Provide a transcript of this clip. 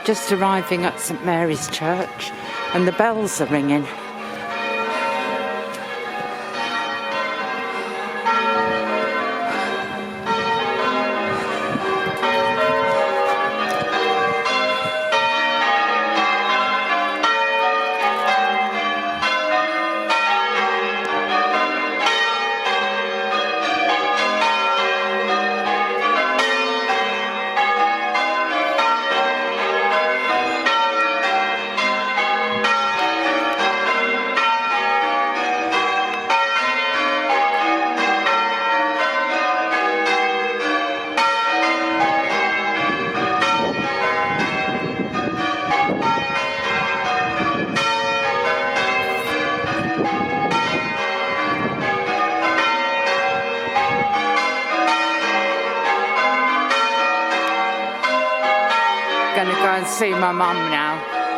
Just arriving at St Mary's Church and the bells are ringing. Gonna go and see my mum now.